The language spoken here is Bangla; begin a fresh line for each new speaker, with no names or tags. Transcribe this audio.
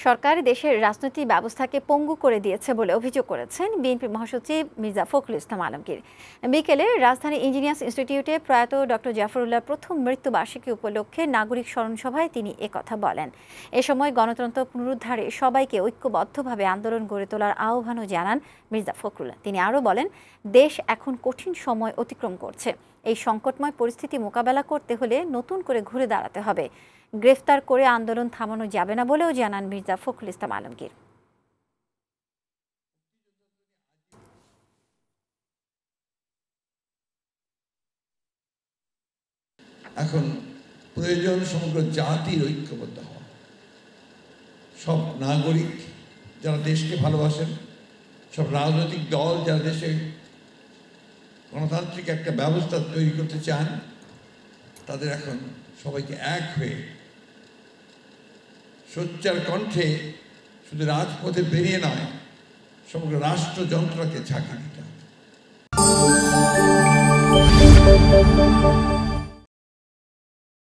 সরকার দেশের রাজনৈতিক ব্যবস্থাকে পঙ্গু করে দিয়েছে বলে অভিযোগ করেছেন বিএনপি মহাসচিব মির্জা ফখরুল ইসলাম আলমগীর। বিকেলে রাজধানী ইঞ্জিনিয়ার্স ইনস্টিটিউটে প্রয়াত ডক্টর জাফরুল্লাহর প্রথম মৃত্যুবার্ষিকী উপলক্ষে নাগরিক স্মরণ সভায় তিনি একথা বলেন। এ সময় গণতন্ত্র পুনরুদ্ধারে সবাইকে ঐক্যবদ্ধভাবে আন্দোলন গড়ে তোলার আহ্বানও জানান মির্জা ফখরুল। তিনি আরও বলেন, দেশ এখন কঠিন সময় অতিক্রম করছে। এই সংকটময় পরিস্থিতি মোকাবেলা করতে হলে নতুন করে ঘুরে দাঁড়াতে হবে। গ্রেফতার করে আন্দোলন থামানো যাবে না বলেও জানান মির্জা ফখরুল ইসলাম আলমগীর।
এখন প্রয়োজন সমগ্র জাতির ঐক্যবদ্ধ হওয়া। সব নাগরিক যারা দেশকে ভালোবাসেন, সব রাজনৈতিক দল যারা দেশে গণতান্ত্রিক একটা ব্যবস্থা তৈরি করতে চান, তাদের এখন সবাইকে এক হয়ে সোচ্চার কণ্ঠে শুধু রাজপথে বেরিয়ে নয়, সমগ্র রাষ্ট্রযন্ত্রকে ঝাঁকি দিতে হবে।